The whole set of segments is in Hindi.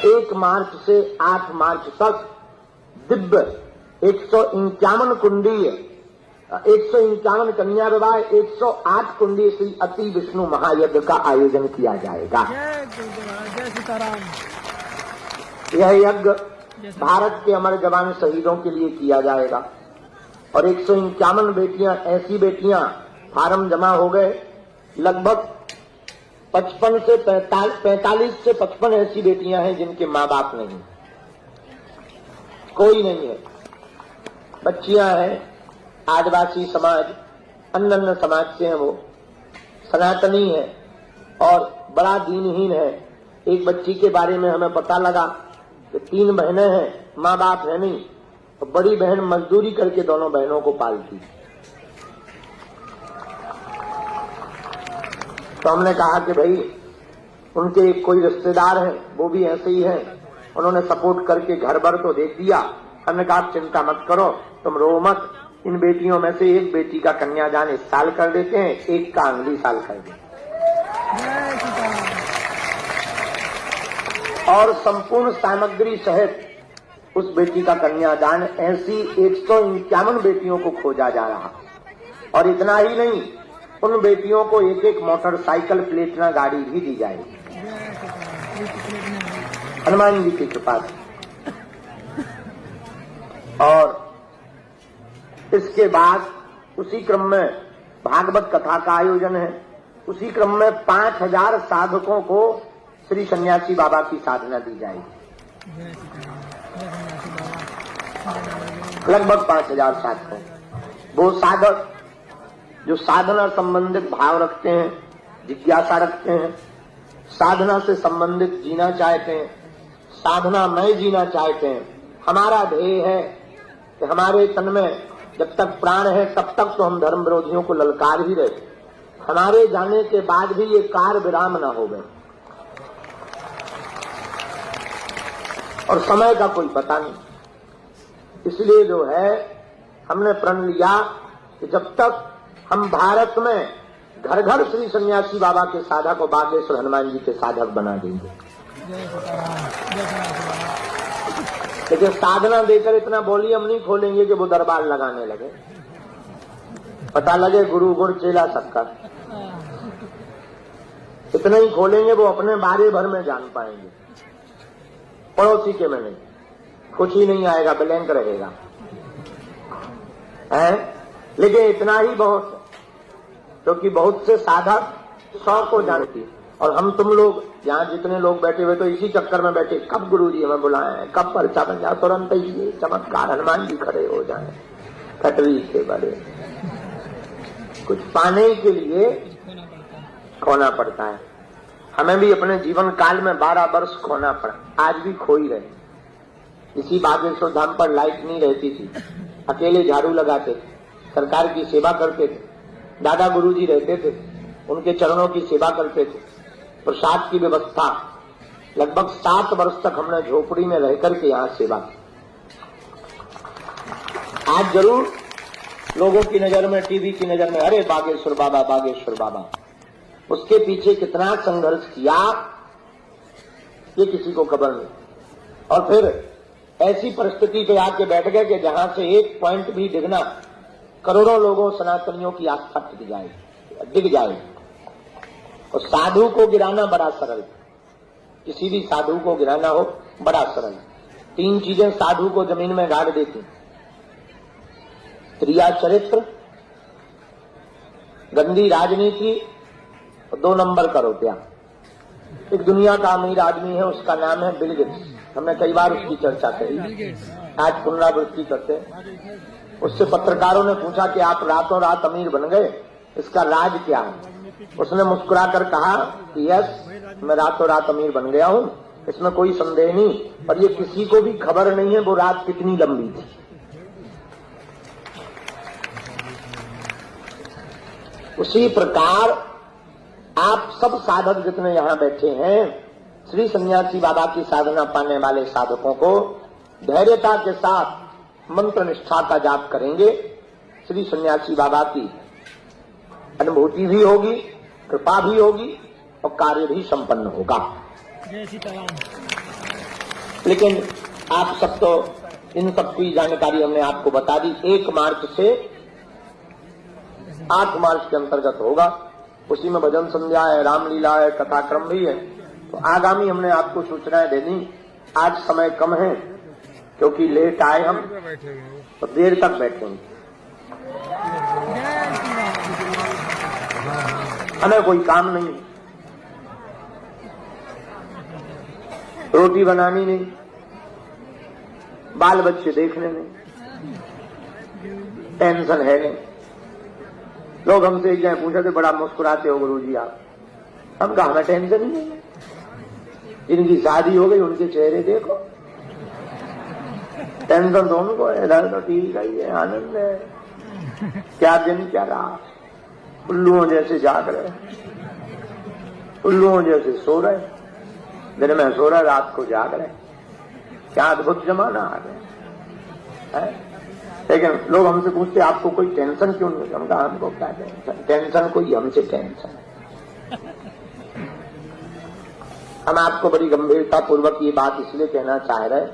एक मार्च से 8 मार्च तक दिव्य 151 कुंडीय 151 कन्या विवाह 108 कुंडीय श्री अति विष्णु महायज्ञ का आयोजन किया जाएगा। जय सीताराम। यह यज्ञ भारत के अमर जवान शहीदों के लिए किया जाएगा और 151 बेटियां, ऐसी बेटियां फार्म जमा हो गए, लगभग 45 से 55 ऐसी बेटियां हैं जिनके माँ बाप नहीं, कोई नहीं है, बच्चियां हैं, आदिवासी समाज, अन्य समाज से हैं, वो सनातनी है और बड़ा दीनहीन है। एक बच्ची के बारे में हमें पता लगा कि 3 बहनें हैं, माँ बाप है नहीं, तो बड़ी बहन मजदूरी करके दोनों बहनों को पालती। तो हमने कहा कि भाई उनके कोई रिश्तेदार हैं, वो भी ऐसे ही हैं, उन्होंने सपोर्ट करके घर भर तो दे दिया। हमने कहा चिंता मत करो, तुम रो मत, इन बेटियों में से एक बेटी का कन्यादान इस साल कर देते हैं, एक का अगली साल कर देते हैं और संपूर्ण सामग्री सहित उस बेटी का कन्यादान ऐसी 151 बेटियों को खोजा जा रहा। और इतना ही नहीं, उन बेटियों को एक एक मोटरसाइकिल प्लेटिना गाड़ी भी दी जाएगी हनुमान जी की कृपा से। और इसके बाद उसी क्रम में भागवत कथा का आयोजन है। उसी क्रम में 5000 साधकों को श्री सन्यासी बाबा की साधना दी जाएगी, लगभग 5000 साधकों। वो साधक जो साधना संबंधित भाव रखते हैं, जिज्ञासा रखते हैं, साधना से संबंधित जीना चाहते हैं, साधना में जीना चाहते हैं। हमारा ध्येय है कि हमारे तन में जब तक प्राण है तब तक तो हम धर्म विरोधियों को ललकार ही रहे, हमारे जाने के बाद भी ये कार विराम न हो गए। और समय का कोई पता नहीं, इसलिए जो है हमने प्रण लिया कि जब तक हम भारत में घर घर श्री सन्यासी बाबा के साधक और बागेश्वर हनुमान जी के साधक बना देंगे। लेकिन साधना देकर इतना वॉल्यूम नहीं खोलेंगे कि वो दरबार लगाने लगे, पता लगे गुरु गुड़ चेला सबका। इतना ही खोलेंगे वो अपने बारे भर में जान पाएंगे, पड़ोसी के में नहीं। खुशी नहीं आएगा, ब्लैंक रहेगा है। लेकिन इतना ही बहुत है, क्योंकि बहुत से साधक 100 को जानती। और हम तुम लोग यहाँ जितने लोग बैठे हुए तो इसी चक्कर में बैठे, कब गुरुजी हमें बुलाएं, कब पर्चा बन जाए, तुरंत ही ये चमत्कार हनुमान जी खड़े हो जाए कटरी से बड़े। कुछ पाने के लिए खोना पड़ता है। हमें भी अपने जीवन काल में 12 वर्ष खोना पड़ा, आज भी खो ही रहे। इसी बागेश्वर धाम पर लाइट नहीं रहती थी, अकेले झाड़ू लगाते थे, सरकार की सेवा करते थे, दादा गुरुजी रहते थे, उनके चरणों की सेवा करते थे, प्रसाद की व्यवस्था। लगभग 7 वर्ष तक हमने झोपड़ी में रह करके यहाँ सेवा की। आज जरूर लोगों की नजर में, टीवी की नजर में, अरे बागेश्वर बाबा, बागेश्वर बाबा। उसके पीछे कितना संघर्ष किया ये किसी को खबर नहीं। और फिर ऐसी परिस्थिति पे आके बैठ गए कि जहां से एक पॉइंट भी डिगना करोड़ों लोगों सनातनियों की आस्था दिख जाएगी। और साधु को गिराना बड़ा सरल, किसी भी साधु को गिराना हो बड़ा सरल। 3 चीजें साधु को जमीन में गाड़ देती, क्रिया चरित्र, गंदी राजनीति और 2 नंबर का रुपया। एक दुनिया का अमीर आदमी है, उसका नाम है बिल गेट्स। हमने कई बार उसकी चर्चा करी, आज पुनरावृत्ति करते हैं। उससे पत्रकारों ने पूछा कि आप रातों रात अमीर बन गए, इसका राज क्या है? उसने मुस्कुराकर कहा कि यस, मैं रातों रात अमीर बन गया हूं, इसमें कोई संदेह नहीं, पर ये किसी को भी खबर नहीं है वो रात कितनी लंबी थी। उसी प्रकार आप सब साधक जितने यहां बैठे हैं, श्री सन्यासी बाबा की साधना पाने वाले साधकों को धैर्यता के साथ मंत्र निष्ठा का जाप करेंगे, श्री सन्यासी बाबा की अनुभूति भी होगी, कृपा भी होगी और कार्य भी संपन्न होगा। जय सीताराम। लेकिन आप सब तो इन सब की जानकारी हमने आपको बता दी। 1 मार्च से 8 मार्च के अंतर्गत होगा, उसी में भजन संध्या है, रामलीला है, कथाक्रम भी है। तो आगामी हमने आपको सूचनाएं दे दी। आज समय कम है क्योंकि लेट आए हम, तो देर तक बैठेंगे। हमें कोई काम नहीं, रोटी बनानी नहीं, बाल बच्चे देखने नहीं, टेंशन है नहीं। लोग हमसे एक जगह पूछे थे, बड़ा मुस्कुराते हो गुरुजी आप। हम कहा हमें टेंशन ही नहीं है, जिनकी शादी हो गई उनके चेहरे देखो, टेंशन तो उनको है, इधर तो ठीक है, आनंद है। क्या दिन क्या रहा, उल्लुओं जैसे जाग रहे, उल्लुओं जैसे सो रहे, दिन में सो रहे, रात को जाग रहे। क्या अद्भुत जमाना आ गया है। लेकिन लोग हमसे पूछते आपको कोई टेंशन क्यों नहीं? हम कहा हमको क्या टेंशन, टेंशन कोई हमसे टेंशन है। हम आपको बड़ी गंभीरता पूर्वक ये बात इसलिए कहना चाह रहे,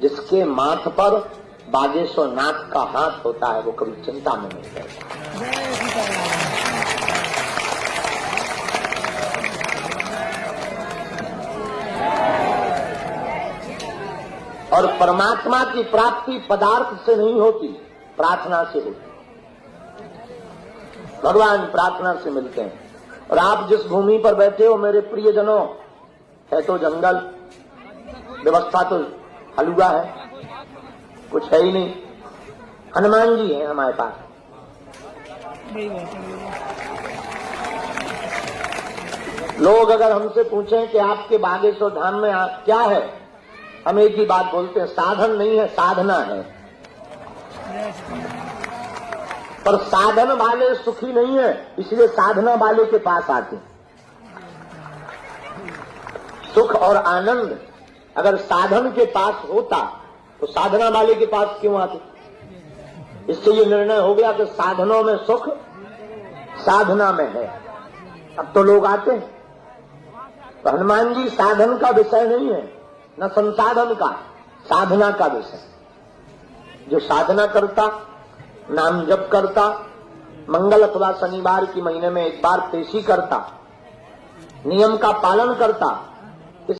जिसके माथ पर बागेश्वर नाथ का हाथ होता है वो कभी चिंता में नहीं रहता। जय सीताराम। और परमात्मा की प्राप्ति पदार्थ से नहीं होती, प्रार्थना से होती। भगवान प्रार्थना से मिलते हैं। और आप जिस भूमि पर बैठे हो मेरे प्रियजनों, है तो जंगल, व्यवस्था तो हलुआ है, कुछ है ही नहीं। हनुमान जी हैं हमारे पास। लोग अगर हमसे पूछें कि आपके बागेश्वर धाम में क्या है, हम एक ही बात बोलते हैं, साधन नहीं है, साधना है। पर साधन वाले सुखी नहीं है, इसलिए साधना वाले के पास आते हैं। सुख और आनंद अगर साधन के पास होता तो साधना वाले के पास क्यों आते? इससे ये निर्णय हो गया कि साधनों में सुख साधना में है, अब तो लोग आते हैं। तो हनुमान जी साधन का विषय नहीं है, न संसाधन का, साधना का विषय। जो साधना करता, नाम जप करता, मंगल अथवा शनिवार की महीने में एक बार पेशी करता, नियम का पालन करता,